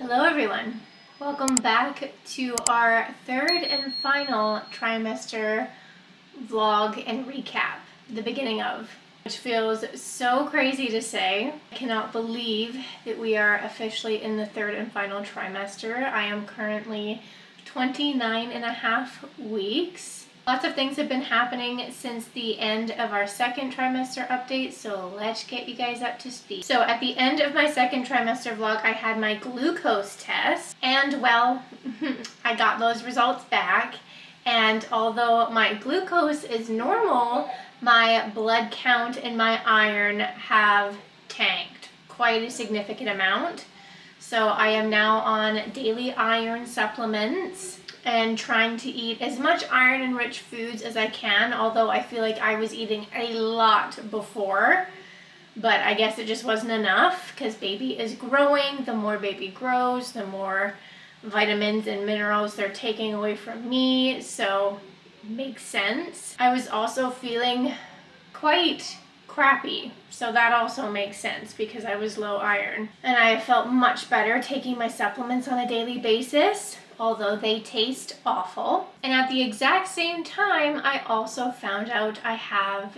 Hello everyone, welcome back to our third and final trimester vlog and recap, the beginning of, which feels so crazy to say. I cannot believe that we are officially in the third and final trimester. I am currently 29 and a half weeks. Lots of things have been happening since the end of our second trimester update, so let's get you guys up to speed. So at the end of my second trimester vlog, I had my glucose test, and well, I got those results back, and although my glucose is normal, my blood count and my iron have tanked quite a significant amount. So I am now on daily iron supplements and trying to eat as much iron-enriched foods as I can, although I feel like I was eating a lot before, but I guess it just wasn't enough because baby is growing. The more baby grows, the more vitamins and minerals they're taking away from me, so makes sense. I was also feeling quite crappy, so that also makes sense because I was low iron. And I felt much better taking my supplements on a daily basis, although they taste awful. And at the exact same time, I also found out I have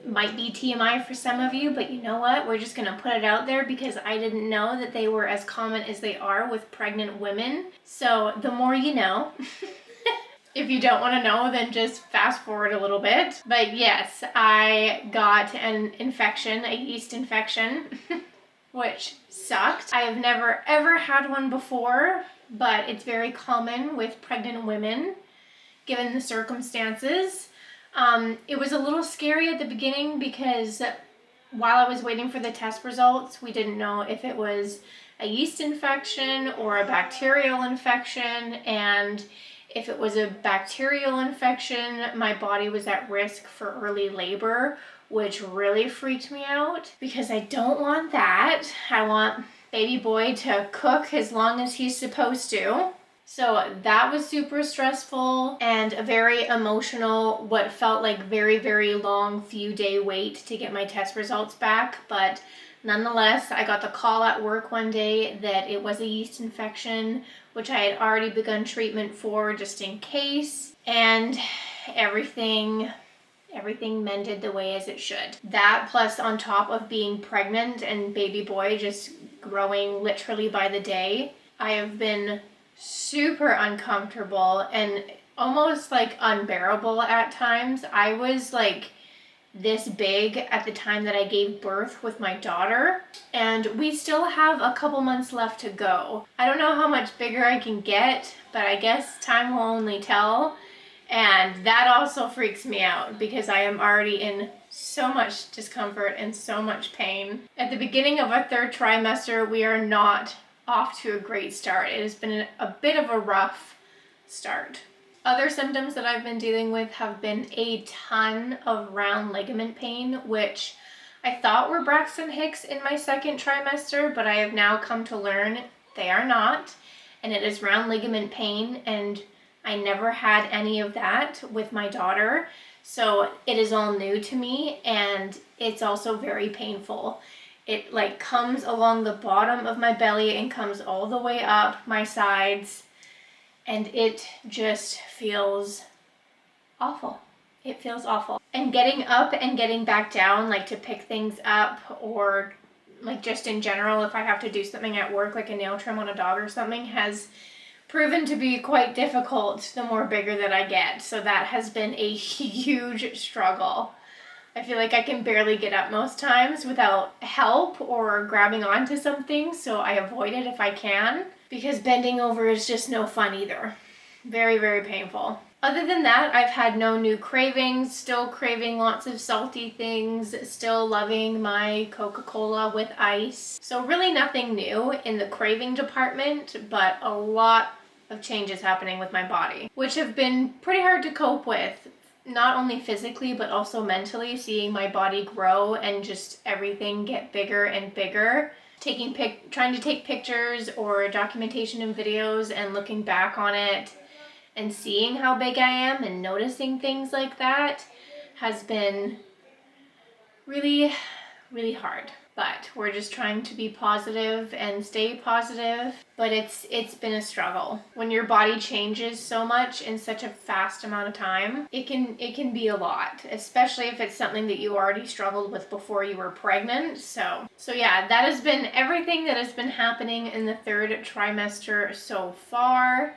might be TMI for some of you, but you know what? We're just gonna put it out there because I didn't know that they were as common as they are with pregnant women. So the more you know. If you don't want to know, then just fast forward a little bit. But yes, I got an infection, a yeast infection, which sucked. I have never ever had one before, but it's very common with pregnant women, given the circumstances. It was a little scary at the beginning because while I was waiting for the test results, we didn't know if it was a yeast infection or a bacterial infection, and if it was a bacterial infection, my body was at risk for early labor, which really freaked me out because I don't want that. I want baby boy to cook as long as he's supposed to. So that was super stressful and a very emotional, what felt like very, very long few-day wait to get my test results back. But nonetheless, I got the call at work one day that it was a yeast infection, which I had already begun treatment for just in case, and everything mended the way as it should. That plus on top of being pregnant and baby boy just growing literally by the day, I have been super uncomfortable and almost like unbearable at times. I was like this big at the time that I gave birth with my daughter, and we still have a couple months left to go. I don't know how much bigger I can get, but I guess time will only tell. And that also freaks me out because I am already in so much discomfort and so much pain. At the beginning of our third trimester, we are not off to a great start. It has been a bit of a rough start. Other symptoms that I've been dealing with have been a ton of round ligament pain, which I thought were Braxton Hicks in my second trimester, but I have now come to learn they are not, and it is round ligament pain, and I never had any of that with my daughter, so it is all new to me, and it's also very painful. It like comes along the bottom of my belly and comes all the way up my sides, and it just feels awful. It feels awful. And getting up and getting back down, like to pick things up, or like just in general, if I have to do something at work, like a nail trim on a dog or something, has proven to be quite difficult the more bigger that I get. So that has been a huge struggle. I feel like I can barely get up most times without help or grabbing onto something, so I avoid it if I can, because bending over is just no fun either. Very, very painful. Other than that, I've had no new cravings, still craving lots of salty things, still loving my Coca-Cola with ice. So really nothing new in the craving department, but a lot of changes happening with my body, which have been pretty hard to cope with. Not only physically, but also mentally, seeing my body grow and just everything get bigger and bigger. Trying to take pictures or documentation and videos and looking back on it and seeing how big I am and noticing things like that has been really, really hard. but we're just trying to be positive and stay positive. But it's been a struggle. When your body changes so much in such a fast amount of time, it can be a lot, especially if it's something that you already struggled with before you were pregnant. So yeah, that has been everything that has been happening in the 3rd trimester so far.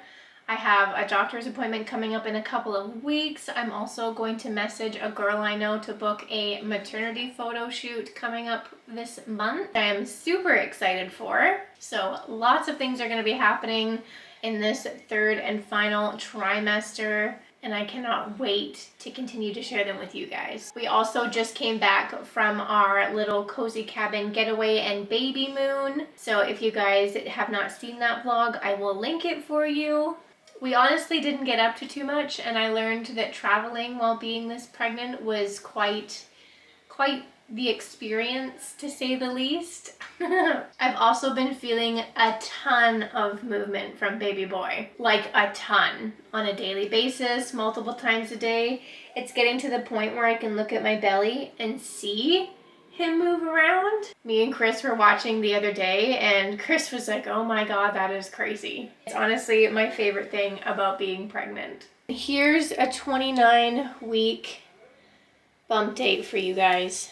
I have a doctor's appointment coming up in a couple of weeks. I'm also going to message a girl I know to book a maternity photo shoot coming up this month. I am super excited for. So lots of things are going to be happening in this 3rd and final trimester, and I cannot wait to continue to share them with you guys. We also just came back from our little cozy cabin getaway and baby moon. So if you guys have not seen that vlog, I will link it for you. We honestly didn't get up to too much, and I learned that traveling while being this pregnant was quite the experience, to say the least. I've also been feeling a ton of movement from baby boy, like a ton, on a daily basis, multiple times a day. It's getting to the point where I can look at my belly and see him move around. Me and Chris were watching the other day, and Chris was like, oh my god, that is crazy. It's honestly my favorite thing about being pregnant. Here's a 29-week bump date for you guys.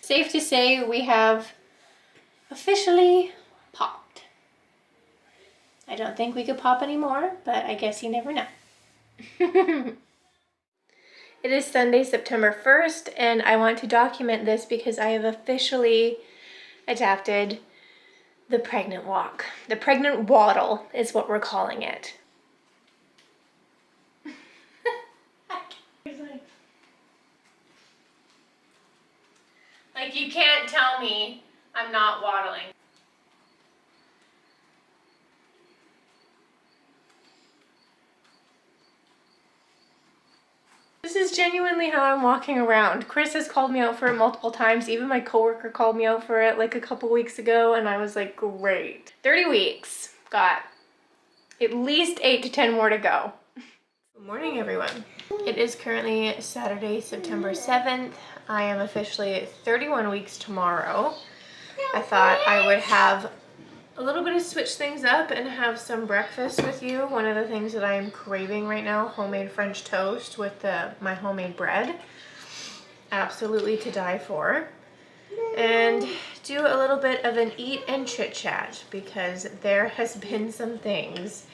Safe to say we have officially popped. I don't think we could pop anymore, but I guess you never know. It is Sunday, September 1st, and I want to document this because I have officially adapted the pregnant walk. The pregnant waddle is what we're calling it. Like, you can't tell me I'm not waddling. This is genuinely how I'm walking around. Chris has called me out for it multiple times. Even my coworker called me out for it like a couple weeks ago, and I was like, great. 30 weeks. Got at least 8 to 10 more to go. Good morning, everyone. It is currently Saturday, September 7th. I am officially 31 weeks tomorrow. I thought I would have a little bit of switch things up and have some breakfast with you. One of the things that I am craving right now, homemade French toast with my homemade bread. Absolutely to die for. And do a little bit of an eat and chit chat, because there has been some things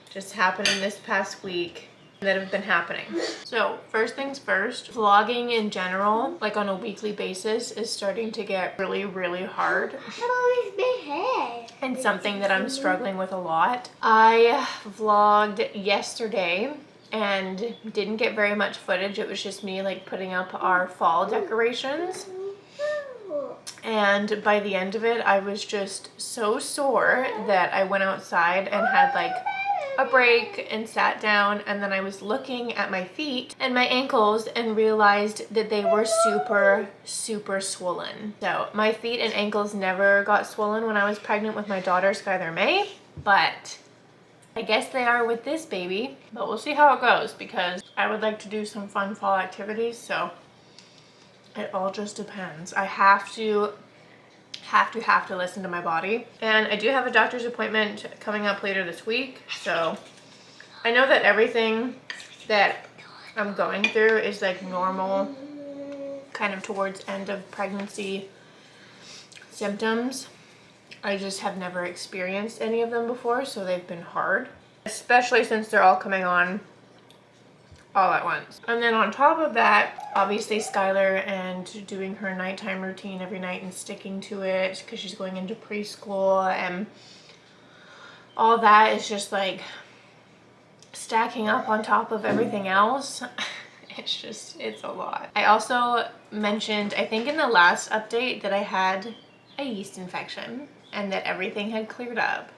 just happening this past week that have been happening. So first things first, vlogging in general, like on a weekly basis, is starting to get really hard. And something that I'm struggling with a lot. I vlogged yesterday and didn't get very much footage. It was just me like putting up our fall decorations. And by the end of it, I was just so sore that I went outside and had like a break and sat down, and then I was looking at my feet and my ankles and realized that they were super swollen. So my feet and ankles never got swollen when I was pregnant with my daughter Skylar May, but I guess they are with this baby. But we'll see how it goes, because I would like to do some fun fall activities, so it all just depends. I have to listen to my body. And I do have a doctor's appointment coming up later this week, so I know that everything that I'm going through is like normal, kind of towards end of pregnancy symptoms. I just have never experienced any of them before, so they've been hard, especially since they're all coming on all at once. And then on top of that, obviously Skylar and doing her nighttime routine every night and sticking to it because she's going into preschool, and all that is just like stacking up on top of everything else. It's a lot. I also mentioned, I think in the last update, that I had a yeast infection and that everything had cleared up.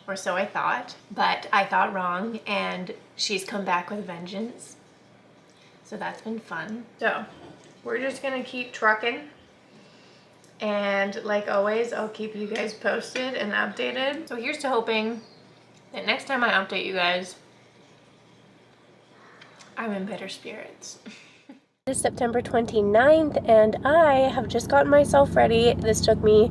Or so I thought, but I thought wrong, and she's come back with vengeance. So that's been fun. So we're just gonna keep trucking, and like always, I'll keep you guys posted and updated. So here's to hoping that next time I update you guys, I'm in better spirits. It is September 29th and I have just gotten myself ready. This took me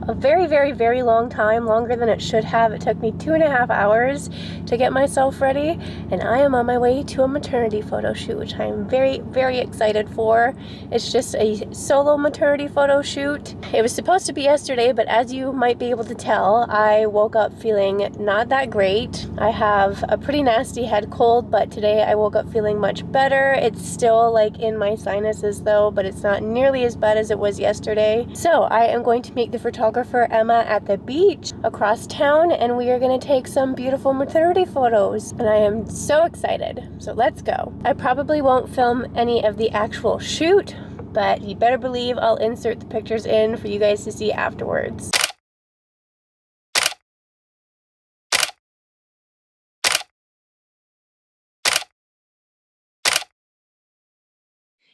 a very long time, longer than it should have. It took me 2.5 hours to get myself ready, and I am on my way to a maternity photo shoot, which I am very excited for. It's just a solo maternity photo shoot. It was supposed to be yesterday, but as you might be able to tell, I woke up feeling not that great. I have a pretty nasty head cold, but today I woke up feeling much better. It's still like in my sinuses though, but it's not nearly as bad as it was yesterday. So I am going to meet the photographer Emma at the beach across town, and we are going to take some beautiful maternity photos, and I am so excited. So let's go. I probably won't film any of the actual shoot, but you better believe I'll insert the pictures in for you guys to see afterwards.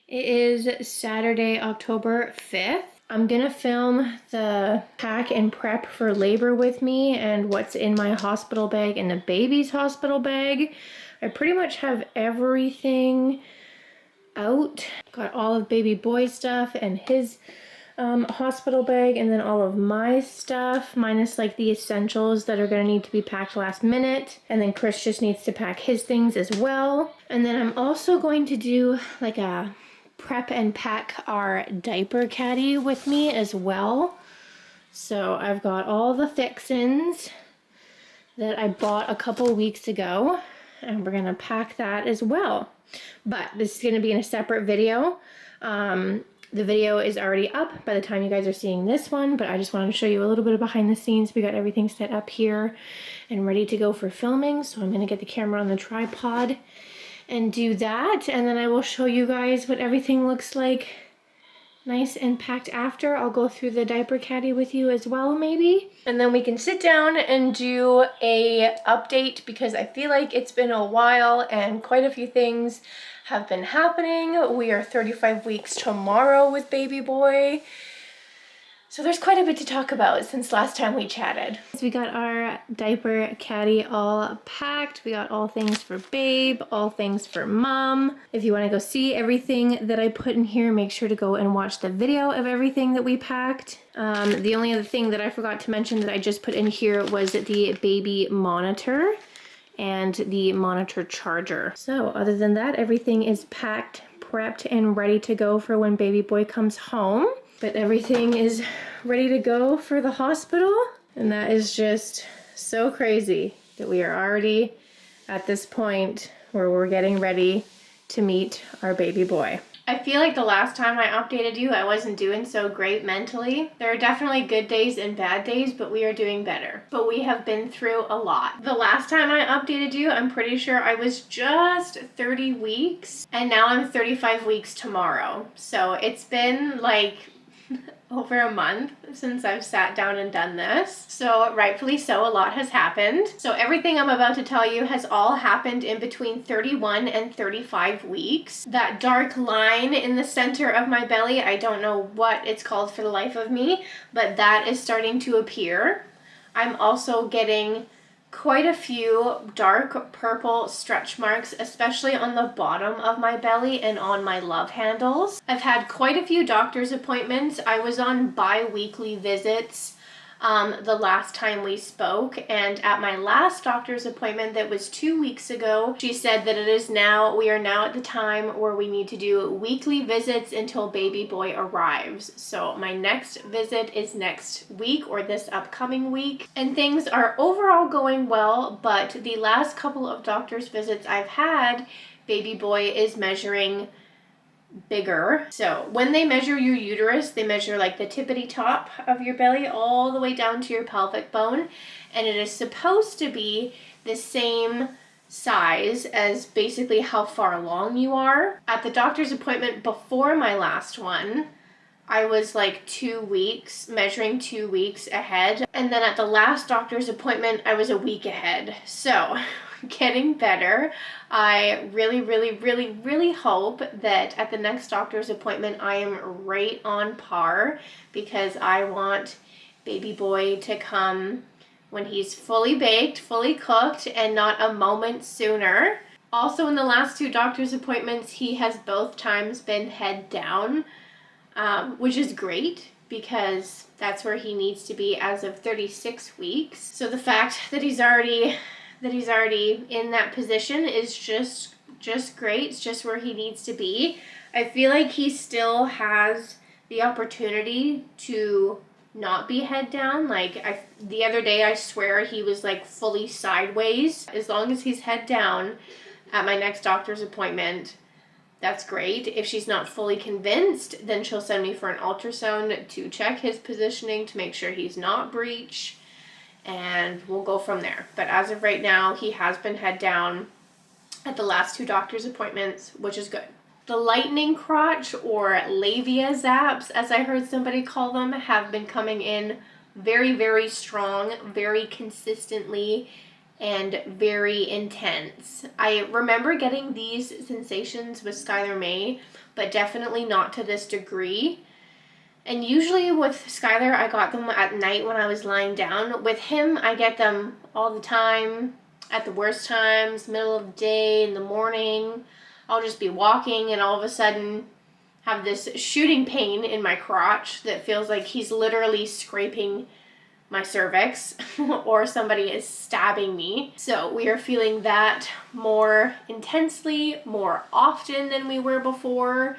It is Saturday, October 5th. I'm gonna film the pack and prep for labor with me and what's in my hospital bag and the baby's hospital bag. I pretty much have everything out. Got all of baby boy's stuff and his hospital bag, and then all of my stuff, minus like the essentials that are gonna need to be packed last minute. And then Chris just needs to pack his things as well. And then I'm also going to do like a prep and pack our diaper caddy with me as well. So I've got all the fixins that I bought a couple weeks ago, and we're gonna pack that as well. But this is gonna be in a separate video. The video is already up by the time you guys are seeing this one, but I just wanted to show you a little bit of behind the scenes. We got everything set up here and ready to go for filming. So I'm gonna get the camera on the tripod and do that, and then I will show you guys what everything looks like nice and packed after. I'll go through the diaper caddy with you as well maybe, and then we can sit down and do a update, because I feel like it's been a while and quite a few things have been happening. We are 35 weeks tomorrow with baby boy. So there's quite a bit to talk about since last time we chatted. So we got our diaper caddy all packed. We got all things for babe, all things for mom. If you want to go see everything that I put in here, make sure to go and watch the video of everything that we packed. The only other thing that I forgot to mention that I just put in here was the baby monitor and the monitor charger. So other than that, everything is packed, prepped, and ready to go for when baby boy comes home. But everything is ready to go for the hospital, and that is just so crazy that we are already at this point where we're getting ready to meet our baby boy. I feel like the last time I updated you, I wasn't doing so great mentally. There are definitely good days and bad days, but we are doing better. But we have been through a lot. The last time I updated you, I'm pretty sure I was just 30 weeks, and now I'm 35 weeks tomorrow. So it's been like over a month since I've sat down and done this. So rightfully so, a lot has happened. So everything I'm about to tell you has all happened in between 31 and 35 weeks. That dark line in the center of my belly, I don't know what it's called for the life of me, but that is starting to appear. I'm also getting quite a few dark purple stretch marks, especially on the bottom of my belly and on my love handles. I've had quite a few doctor's appointments. I was on bi-weekly visits the last time we spoke, and at my last doctor's appointment that was 2 weeks ago, she said that we are now at the time where we need to do weekly visits until baby boy arrives. So my next visit is next week, or this upcoming week, and things are overall going well, but the last couple of doctor's visits I've had, baby boy is measuring bigger. So when they measure your uterus, they measure like the tippity top of your belly all the way down to your pelvic bone, and it is supposed to be the same size as basically how far along you are. At the doctor's appointment before my last one, I was like 2 weeks, measuring 2 weeks ahead, and then at the last doctor's appointment I was a week ahead. So getting better. I really hope that at the next doctor's appointment I am right on par, because I want baby boy to come when he's fully baked, fully cooked, and not a moment sooner. Also, in the last 2 doctor's appointments, he has both times been head down, which is great because that's where he needs to be as of 36 weeks. So the fact that he's already in that position is just great. It's just where he needs to be. I feel like he still has the opportunity to not be head down. Like the other day, I swear he was like fully sideways. As long as he's head down at my next doctor's appointment, that's great. If she's not fully convinced, then she'll send me for an ultrasound to check his positioning to make sure he's not breech, and we'll go from there. But as of right now, he has been head down at the last 2 doctor's appointments, which is good. The lightning crotch, or labia zaps, as I heard somebody call them, have been coming in very, very strong, very consistently, and very intense. I remember getting these sensations with Skylar May, but definitely not to this degree. And usually with Skylar, I got them at night when I was lying down. With him, I get them all the time, at the worst times, middle of the day, in the morning. I'll just be walking and all of a sudden have this shooting pain in my crotch that feels like he's literally scraping my cervix or somebody is stabbing me. So we are feeling that more intensely, more often than we were before,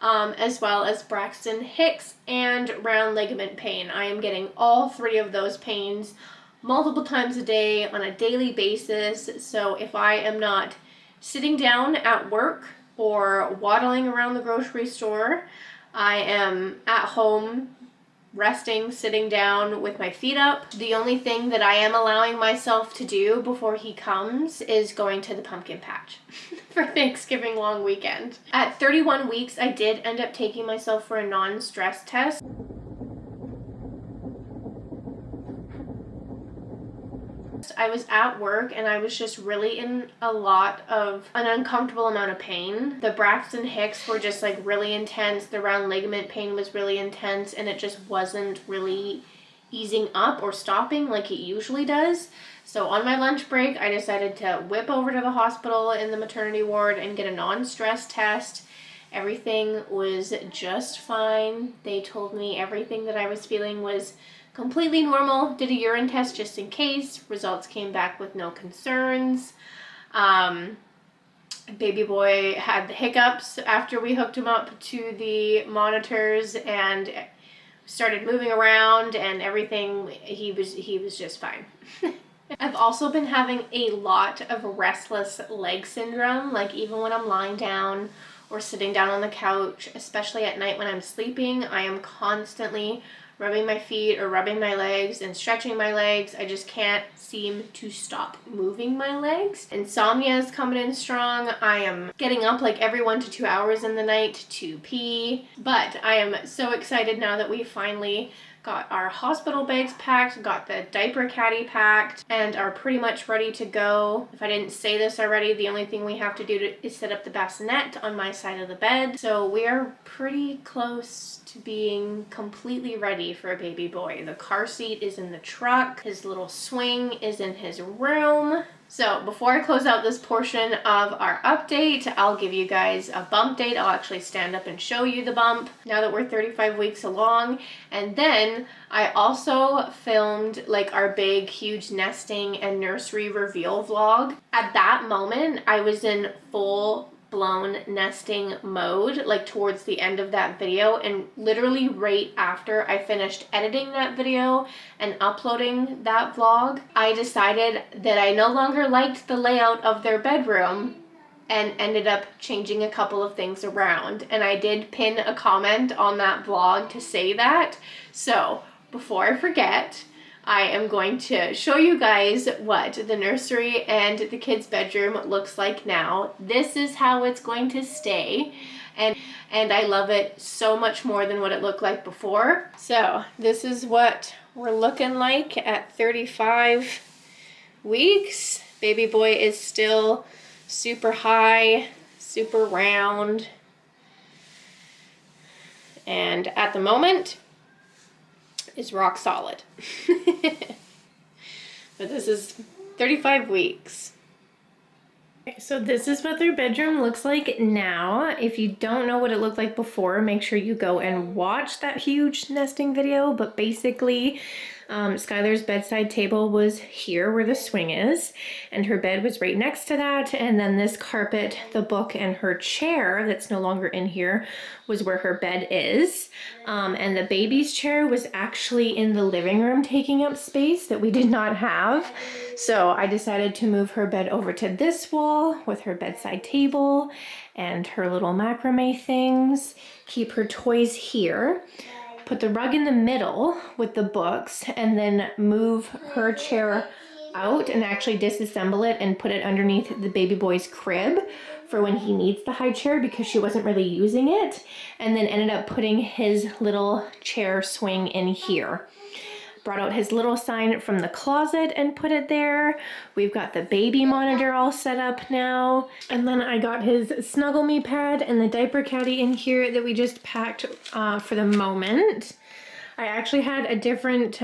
as well as Braxton Hicks and round ligament pain. I am getting all 3 of those pains multiple times a day on a daily basis. So if I am not sitting down at work or waddling around the grocery store, I am at home resting, sitting down with my feet up. The only thing that I am allowing myself to do before he comes is going to the pumpkin patch for Thanksgiving long weekend. At 31 weeks, I did end up taking myself for a non-stress test. I was at work and I was just really in a lot of an uncomfortable amount of pain. The Braxton Hicks were just like really intense. The round ligament pain was really intense, and it just wasn't really easing up or stopping like it usually does. So on my lunch break, I decided to whip over to the hospital in the maternity ward and get a non-stress test. Everything was just fine. They told me everything that I was feeling was completely normal. Did a urine test just in case. Results came back with no concerns. Baby boy had the hiccups after we hooked him up to the monitors and started moving around and everything. He was just fine. I've also been having a lot of restless leg syndrome, like even when I'm lying down or sitting down on the couch, especially at night when I'm sleeping, I am constantly rubbing my feet or rubbing my legs and stretching my legs. I just can't seem to stop moving my legs. Insomnia is coming in strong. I am getting up like every 1 to 2 hours in the night to pee. But I am so excited now that we finally got our hospital bags packed, got the diaper caddy packed, and are pretty much ready to go. If I didn't say this already, the only thing we have to do is set up the bassinet on my side of the bed. So we are pretty close to being completely ready for a baby boy. The car seat is in the truck. His little swing is in his room. So before I close out this portion of our update, I'll give you guys a bump date. I'll actually stand up and show you the bump now that we're 35 weeks along. And then I also filmed like our big, huge nesting and nursery reveal vlog. At that moment, I was in full blown nesting mode, like towards the end of that video, and literally right after I finished editing that video and uploading that vlog, I decided that I no longer liked the layout of their bedroom and ended up changing a couple of things around. And I did pin a comment on that vlog to say that. So before I forget, I am going to show you guys what the nursery and the kids' bedroom looks like now. This is how it's going to stay, and I love it so much more than what it looked like before. So this is what we're looking like at 35 weeks. Baby boy is still super high, super round, and at the moment is rock solid. But this is 35 weeks. Okay, so this is what their bedroom looks like now. If you don't know what it looked like before, make sure you go and watch that huge nesting video. But basically, Skylar's bedside table was here where the swing is, and her bed was right next to that. And then this carpet, the book, and her chair that's no longer in here was where her bed is. And the baby's chair was actually in the living room, taking up space that we did not have. So I decided to move her bed over to this wall with her bedside table and her little macrame things, keep her toys here, put the rug in the middle with the books, and then move her chair out and actually disassemble it and put it underneath the baby boy's crib for when he needs the high chair because she wasn't really using it, and then ended up putting his little chair swing in here. Brought out his little sign from the closet and put it there. We've got the baby monitor all set up now. And then I got his Snuggle Me pad and the diaper caddy in here that we just packed for the moment. I actually had a different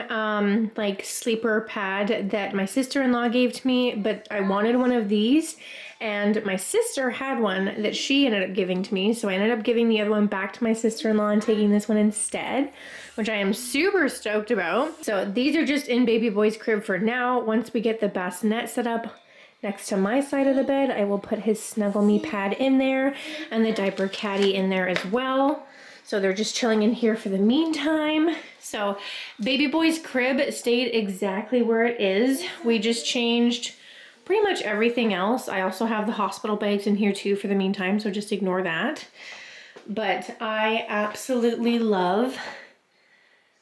like sleeper pad that my sister-in-law gave to me, but I wanted one of these. And my sister had one that she ended up giving to me, so I ended up giving the other one back to my sister-in-law and taking this one instead, which I am super stoked about. So these are just in baby boy's crib for now. Once we get the bassinet set up next to my side of the bed, I will put his Snuggle Me pad in there and the diaper caddy in there as well. So they're just chilling in here for the meantime. So baby boy's crib stayed exactly where it is. We just changed pretty much everything else. I also have the hospital bags in here too for the meantime, so just ignore that. But I absolutely love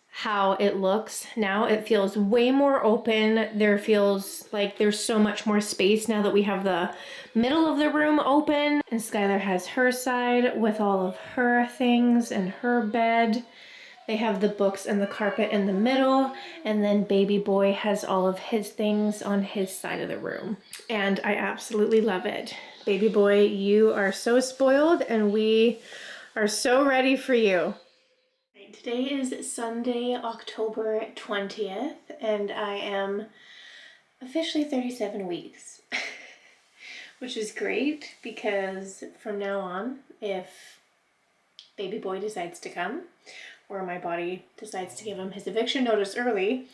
how it looks now. It feels way more open. There feels like there's so much more space now that we have the middle of the room open. And Skylar has her side with all of her things and her bed. They have the books and the carpet in the middle, and then baby boy has all of his things on his side of the room. And I absolutely love it. Baby boy, you are so spoiled, and we are so ready for you. Today is Sunday, October 20th, and I am officially 37 weeks, which is great because from now on, if baby boy decides to come, or my body decides to give him his eviction notice early,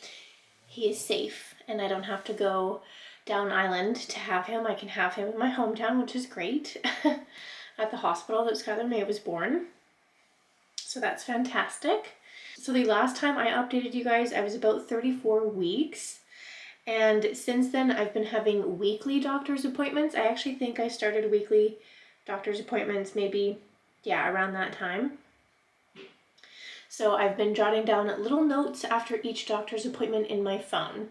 he is safe and I don't have to go down island to have him. I can have him in my hometown, which is great, at the hospital that Skylar May was born. So that's fantastic. So the last time I updated you guys, I was about 34 weeks. And since then, I've been having weekly doctor's appointments. I actually think I started weekly doctor's appointments maybe, yeah, around that time. So I've been jotting down little notes after each doctor's appointment in my phone.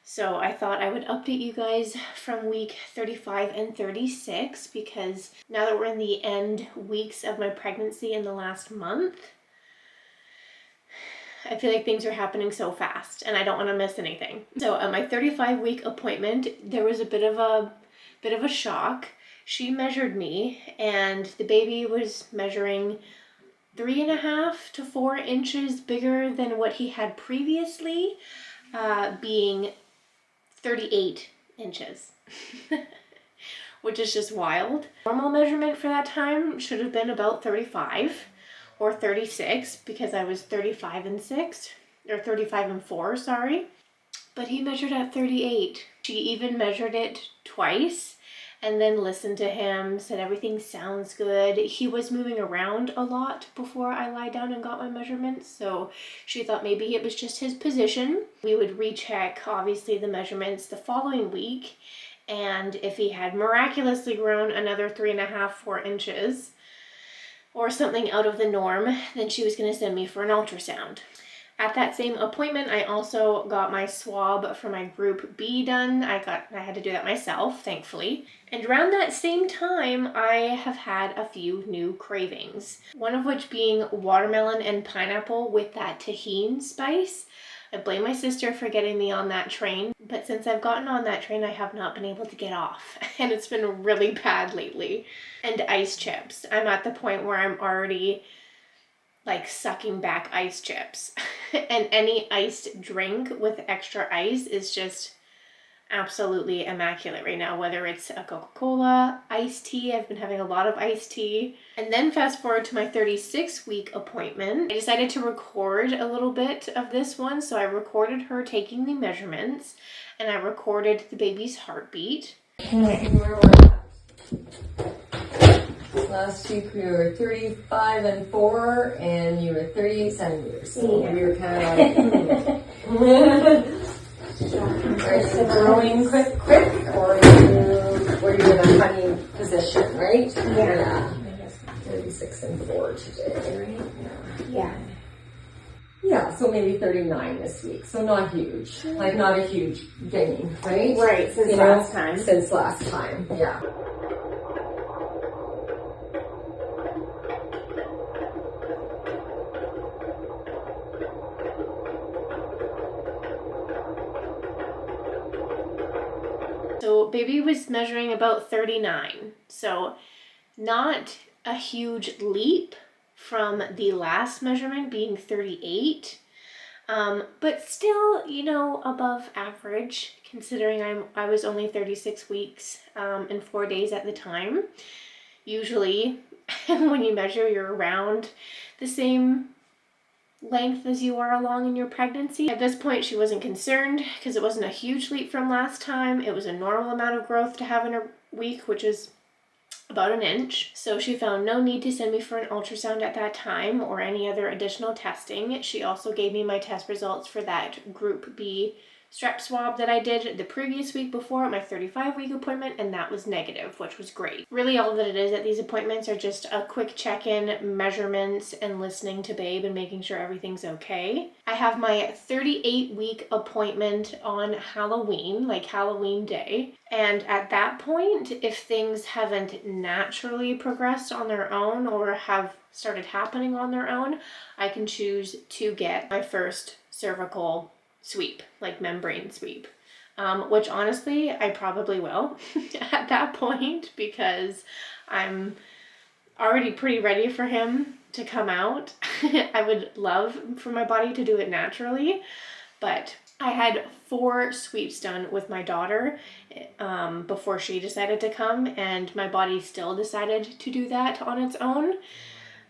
So I thought I would update you guys from week 35 and 36 because now that we're in the end weeks of my pregnancy in the last month, I feel like things are happening so fast and I don't want to miss anything. So at my 35-week appointment, there was a bit of a shock. She measured me and the baby was measuring 3.5 to 4 inches bigger than what he had previously, being 38 inches, which is just wild. Normal measurement for that time should have been about 35 or 36 because I was 35 and 6, or 35 and 4, sorry. But he measured at 38. She even measured it twice and then listened to him, said everything sounds good. He was moving around a lot before I lied down and got my measurements, so she thought maybe it was just his position. We would recheck, obviously, the measurements the following week, and if he had miraculously grown another 3.5, 4 inches, or something out of the norm, then she was gonna send me for an ultrasound. At that same appointment, I also got my swab for my group B done. I had to do that myself, thankfully. And around that same time, I have had a few new cravings. One of which being watermelon and pineapple with that tahini spice. I blame my sister for getting me on that train, but since I've gotten on that train, I have not been able to get off. And it's been really bad lately. And ice chips. I'm at the point where I'm already like sucking back ice chips. And any iced drink with extra ice is just absolutely immaculate right now, whether it's a Coca-Cola, iced tea. I've been having a lot of iced tea. And then fast forward to my 36-week appointment. I decided to record a little bit of this one. So I recorded her taking the measurements and I recorded the baby's heartbeat. Last week we were 35 and 4 and you were 38 centimeters. So we were kind of like, are you growing quick, or were you in a funny position, right? Yeah. 36 and 4 today, right? Yeah. Yeah, so maybe 39 this week. So not huge. Like not a huge gain, right? Right, since last time. Since last time, yeah. So baby was measuring about 39. So not a huge leap from the last measurement being 38. But still, you know, above average considering I was only 36 weeks and 4 days at the time. Usually when you measure, you're around the same length as you are along in your pregnancy. At this point, she wasn't concerned because it wasn't a huge leap from last time. It was a normal amount of growth to have in a week, which is about an inch. So she found no need to send me for an ultrasound at that time or any other additional testing. She also gave me my test results for that group B strep swab that I did the previous week before my 35-week appointment, and that was negative, which was great. Really all that it is at these appointments are just a quick check-in, measurements, and listening to babe and making sure everything's okay. I have my 38-week appointment on Halloween, like Halloween day, and at that point, if things haven't naturally progressed on their own or have started happening on their own, I can choose to get my first cervical sweep, like membrane sweep, which honestly I probably will at that point because I'm already pretty ready for him to come out. I would love for my body to do it naturally, but I had 4 sweeps done with my daughter before she decided to come, and my body still decided to do that on its own.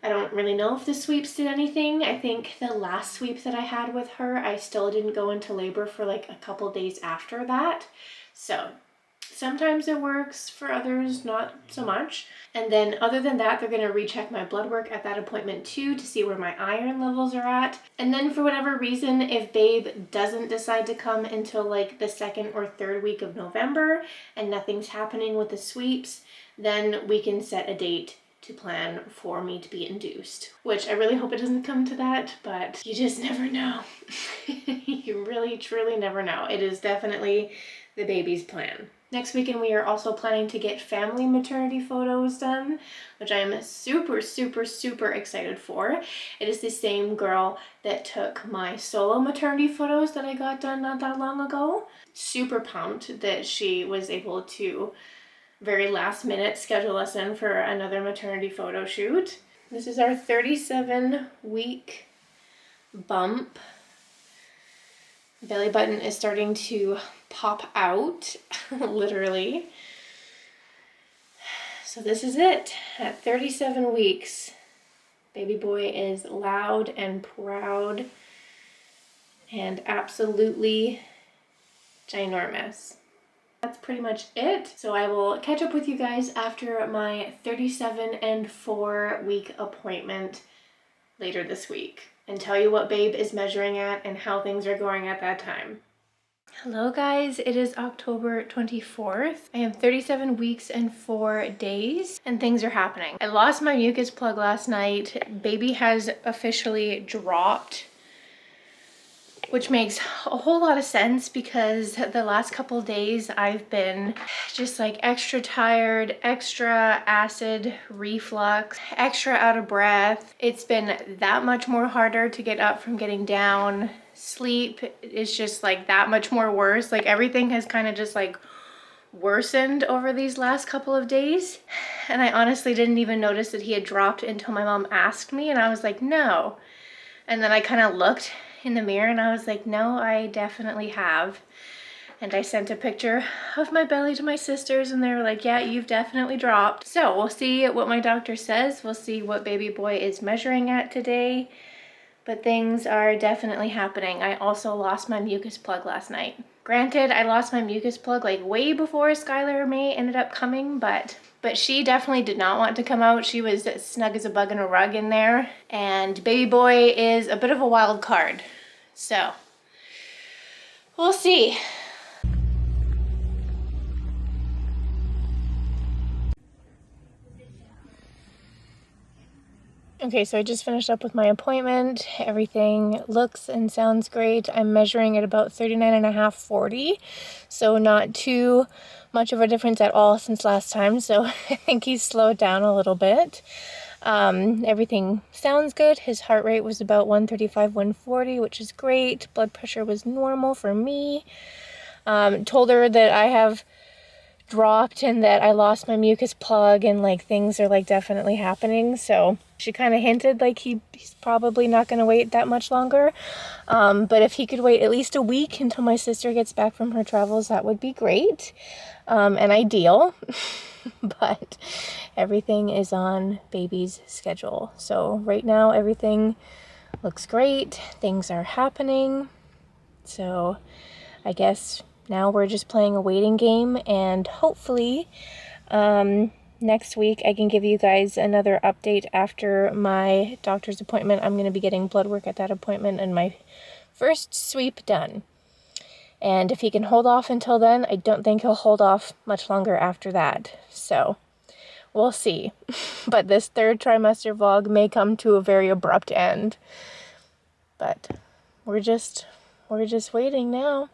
I don't really know if the sweeps did anything. I think the last sweep that I had with her, I still didn't go into labor for like a couple days after that. So sometimes it works, for others not so much. And then other than that, they're going to recheck my blood work at that appointment too to see where my iron levels are at. And then for whatever reason, if babe doesn't decide to come until like the 2nd or 3rd week of November and nothing's happening with the sweeps, then we can set a date to plan for me to be induced, which I really hope it doesn't come to that, but you just never know. You really truly never know. It is definitely the baby's plan. Next weekend we are also planning to get family maternity photos done, which I am super excited for. It is the same girl that took my solo maternity photos that I got done not that long ago. Super pumped that she was able to very last minute schedule us in for another maternity photo shoot. This is our 37-week bump. Belly button is starting to pop out, literally. So this is it. At 37 weeks, baby boy is loud and proud and absolutely ginormous. That's pretty much it. So I will catch up with you guys after my 37 and 4 week appointment later this week and tell you what babe is measuring at and how things are going at that time. Hello guys, it is October 24th. I am 37 weeks and 4 days and things are happening. I lost my mucus plug last night. Baby has officially dropped, which makes a whole lot of sense because the last couple of days I've been just like extra tired, extra acid reflux, extra out of breath. It's been that much more harder to get up from getting down. Sleep is just like that much more worse. Like everything has kind of just like worsened over these last couple of days. And I honestly didn't even notice that he had dropped until my mom asked me and I was like, no. And then I kind of looked in the mirror and I was like, no, I definitely have. And I sent a picture of my belly to my sisters and they were like, yeah, you've definitely dropped. So we'll see what my doctor says. We'll see what baby boy is measuring at today. But things are definitely happening. I also lost my mucus plug last night. Granted, I lost my mucus plug like way before Skylar May ended up coming, but she definitely did not want to come out. She was snug as a bug in a rug in there. And baby boy is a bit of a wild card. So we'll see. Okay, so I just finished up with my appointment. Everything looks and sounds great. I'm measuring at about 39.5, 40. So not too much of a difference at all since last time. So I think he's slowed down a little bit. Everything sounds good. His heart rate was about 135, 140, which is great. Blood pressure was normal for me. Told her that I have dropped and that I lost my mucus plug and like things are like definitely happening. So she kind of hinted like he's probably not going to wait that much longer. But if he could wait at least a week until my sister gets back from her travels, that would be great and ideal. But everything is on baby's schedule. So right now everything looks great. Things are happening. So I guess now we're just playing a waiting game, and hopefully next week I can give you guys another update after my doctor's appointment. I'm going to be getting blood work at that appointment and my first sweep done. And if he can hold off until then, I don't think he'll hold off much longer after that. So we'll see. But this third trimester vlog may come to a very abrupt end. But we're just waiting now.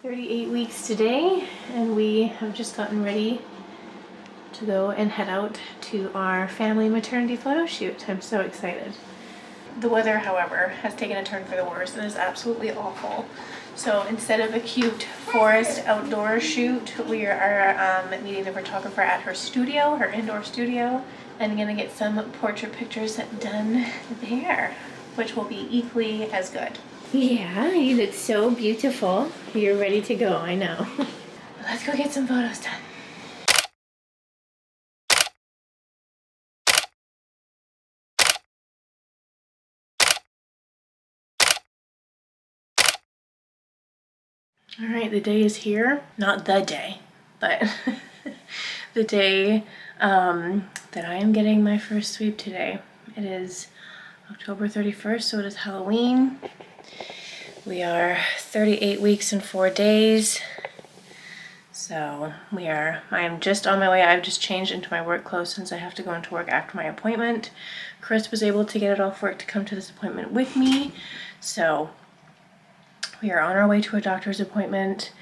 38 weeks today, and we have just gotten ready to go and head out to our family maternity photo shoot. I'm so excited. The weather, however, has taken a turn for the worse and is absolutely awful. So instead of a cute forest outdoor shoot, we are meeting the photographer at her studio, her indoor studio, and gonna get some portrait pictures done there, which will be equally as good. Yeah, you look so beautiful. You're ready to go, I know. Let's go get some photos done. All right, the day is here. Not the day, but the day that I am getting my first sweep today. It is October 31st, so it is Halloween. We are 38 weeks and 4 days. So I am just on my way. I've just changed into my work clothes since I have to go into work after my appointment. Chris was able to get it off work to come to this appointment with me. So we are on our way to a doctor's appointment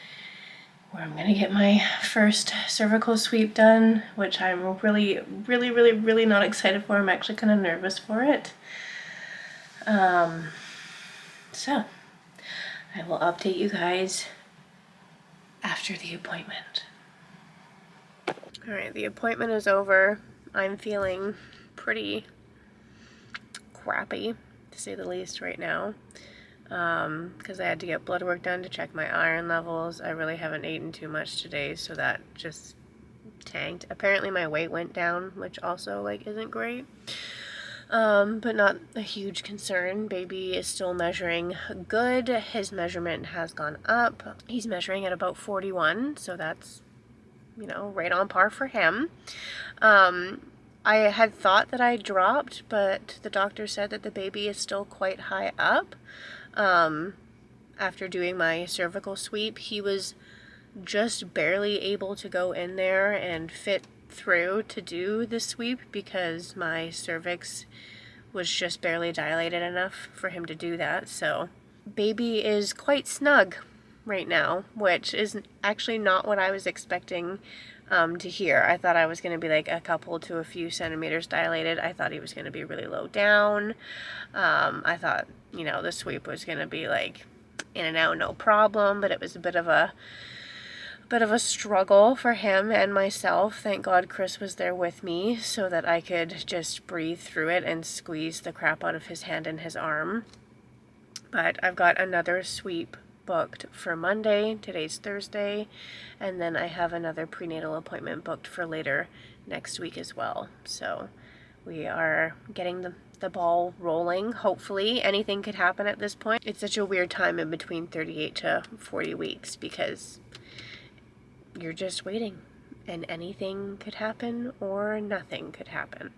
where I'm gonna get my first cervical sweep done, which I'm really not excited for. I'm actually kind of nervous for it. So I will update you guys after the appointment. All right, the appointment is over. I'm feeling pretty crappy, to say the least, right now. Because I had to get blood work done to check my iron levels. I really haven't eaten too much today, so that just tanked. Apparently my weight went down, which also like isn't great. But not a huge concern. Baby is still measuring good. His measurement has gone up. He's measuring at about 41, so that's, you know, right on par for him. I had thought that I dropped, but the doctor said that the baby is still quite high up. After doing my cervical sweep, he was just barely able to go in there and fit through to do the sweep because my cervix was just barely dilated enough for him to do that. So baby is quite snug right now, which is actually not what I was expecting to hear. I thought I was going to be like a couple to a few centimeters dilated. I thought he was going to be really low down. I thought, you know, the sweep was going to be like in and out, no problem, but it was a bit of a struggle for him and myself. Thank God Chris was there with me so that I could just breathe through it and squeeze the crap out of his hand and his arm. But I've got another sweep booked for Monday. Today's Thursday. And then I have another prenatal appointment booked for later next week as well. So we are getting the ball rolling. Hopefully anything could happen at this point. It's such a weird time in between 38 to 40 weeks because you're just waiting and anything could happen or nothing could happen.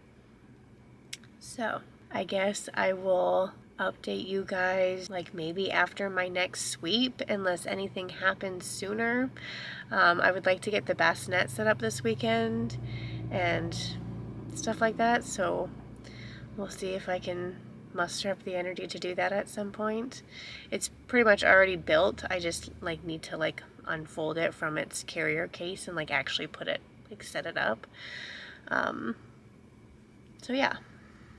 So I guess I will update you guys like maybe after my next sweep unless anything happens sooner. I would like to get the bassinet set up this weekend and stuff like that, so we'll see if I can muster up the energy to do that at some point. It's pretty much already built. I just like need to like unfold it from its carrier case and like actually put it, like set it up. So yeah,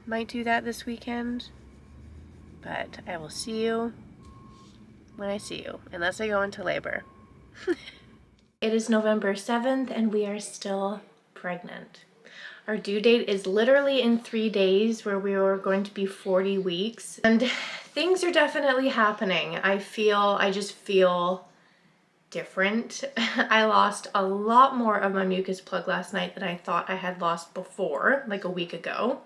might do that this weekend, but I will see you when I see you, unless I go into labor. It is November 7th and we are still pregnant. Our due date is literally in 3 days, where we are going to be 40 weeks. And things are definitely happening. I just feel different. I lost a lot more of my mucus plug last night than I thought I had lost before, like a week ago.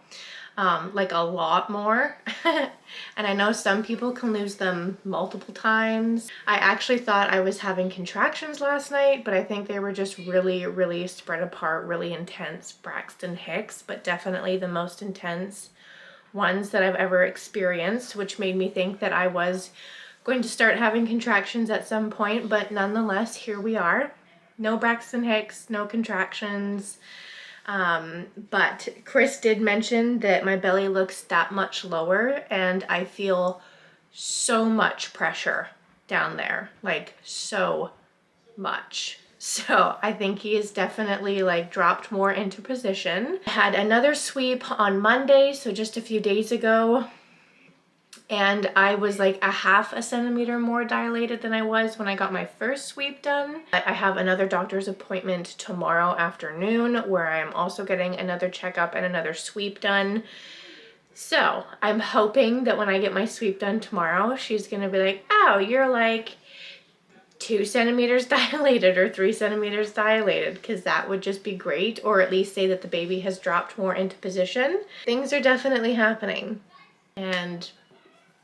Like a lot more. And I know some people can lose them multiple times. I actually thought I was having contractions last night, but I think they were just really, really spread apart, really intense Braxton Hicks, but definitely the most intense ones that I've ever experienced, which made me think that I was going to start having contractions at some point, but nonetheless, here we are. No Braxton Hicks, no contractions. But Chris did mention that my belly looks that much lower and I feel so much pressure down there, like so much. So I think he is definitely like dropped more into position. I had another sweep on Monday, so just a few days ago, and I was like a half a centimeter more dilated than I was when I got my first sweep done. I have another doctor's appointment tomorrow afternoon where I am also getting another checkup and another sweep done. So I'm hoping that when I get my sweep done tomorrow, she's gonna be like, oh, you're like 2 centimeters dilated or 3 centimeters dilated, because that would just be great, or at least say that the baby has dropped more into position. Things are definitely happening, and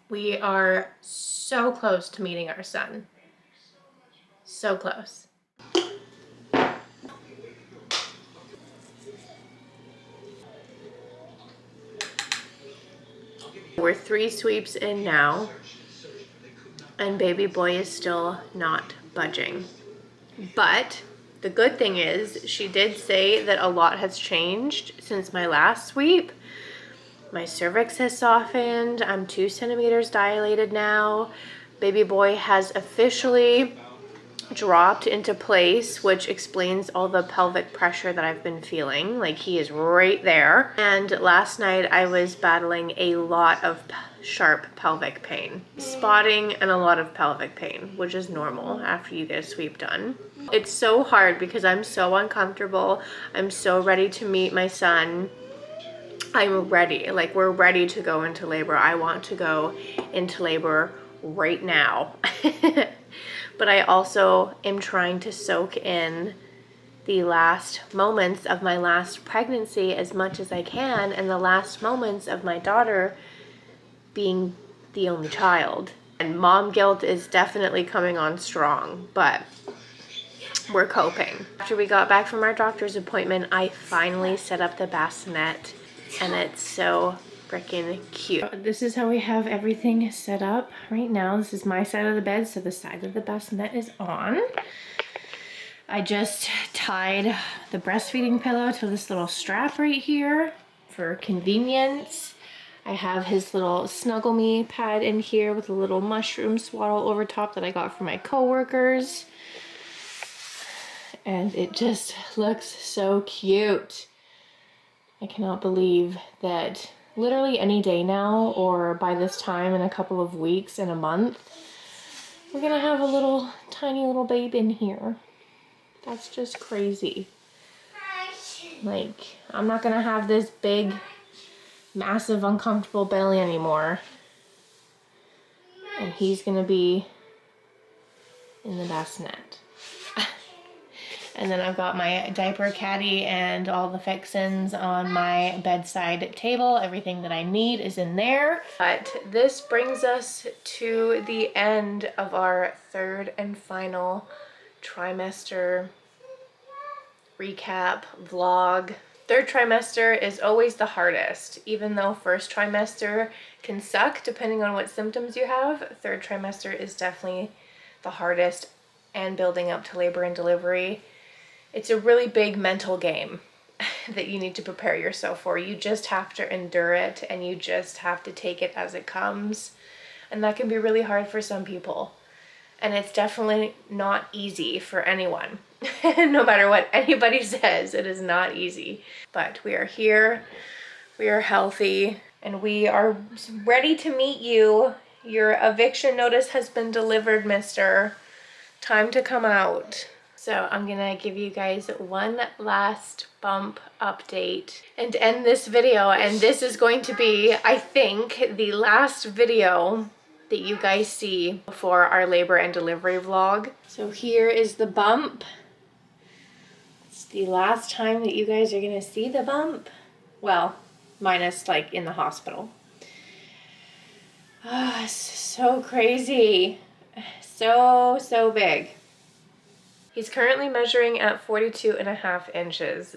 we are so close to meeting our son. So close. We're 3 sweeps in now, and baby boy is still not budging. But the good thing is she did say that a lot has changed since my last sweep. My cervix has softened. I'm 2 centimeters dilated now. Baby boy has officially dropped into place, which explains all the pelvic pressure that I've been feeling. Like, he is right there. And last night I was battling a lot of sharp pelvic pain, spotting, and a lot of pelvic pain, which is normal after you get a sweep done. It's so hard because I'm so uncomfortable. I'm so ready to meet my son. I'm ready. Like, we're ready to go into labor. I want to go into labor right now. But I also am trying to soak in the last moments of my last pregnancy as much as I can, and the last moments of my daughter being the only child. And mom guilt is definitely coming on strong, but we're coping. After we got back from our doctor's appointment, I finally set up the bassinet, and it's so freaking cute. This is how we have everything set up right now. This is my side of the bed, so the side of the bassinet is on. I just tied the breastfeeding pillow to this little strap right here for convenience. I have his little Snuggle Me pad in here with a little mushroom swaddle over top that I got from my coworkers. And it just looks so cute. I cannot believe that literally any day now, or by this time in a couple of weeks, in a month, we're gonna have a little tiny little babe in here. That's just crazy. Like, I'm not gonna have this big, massive, uncomfortable belly anymore. And he's gonna be in the bassinet. And then I've got my diaper caddy and all the fixins on my bedside table. Everything that I need is in there. But this brings us to the end of our third and final trimester recap vlog. Third trimester is always the hardest. Even though first trimester can suck depending on what symptoms you have, third trimester is definitely the hardest, and building up to labor and delivery. It's a really big mental game that you need to prepare yourself for. You just have to endure it, and you just have to take it as it comes. And that can be really hard for some people. And it's definitely not easy for anyone. No matter what anybody says, it is not easy. But we are here, we are healthy, and we are ready to meet you. Your eviction notice has been delivered, mister. Time to come out. So I'm gonna give you guys one last bump update and end this video. And this is going to be, I think, the last video that you guys see before our labor and delivery vlog. So here is the bump. It's the last time that you guys are gonna see the bump. Well, minus like in the hospital. Ah, oh, so crazy. So big. He's currently measuring at 42.5 inches,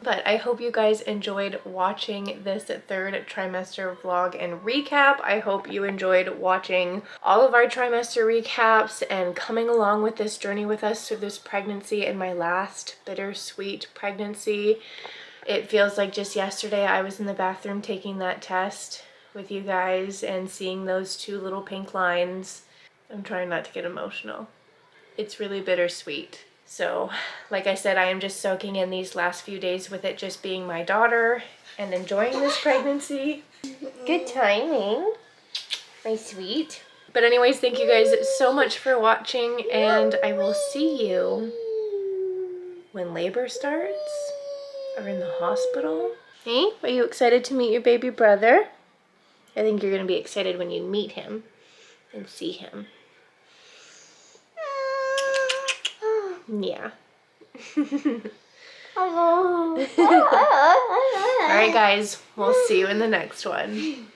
but I hope you guys enjoyed watching this third trimester vlog and recap. I hope you enjoyed watching all of our trimester recaps and coming along with this journey with us through this pregnancy and my last bittersweet pregnancy. It feels like just yesterday I was in the bathroom taking that test with you guys and seeing those two little pink lines. I'm trying not to get emotional. It's really bittersweet. So, like I said, I am just soaking in these last few days with it just being my daughter and enjoying this pregnancy. Good timing, my sweet. But anyways, thank you guys so much for watching, and I will see you when labor starts or in the hospital. Hey, are you excited to meet your baby brother? I think you're gonna be excited when you meet him and see him. Yeah. All right, guys. We'll see you in the next one.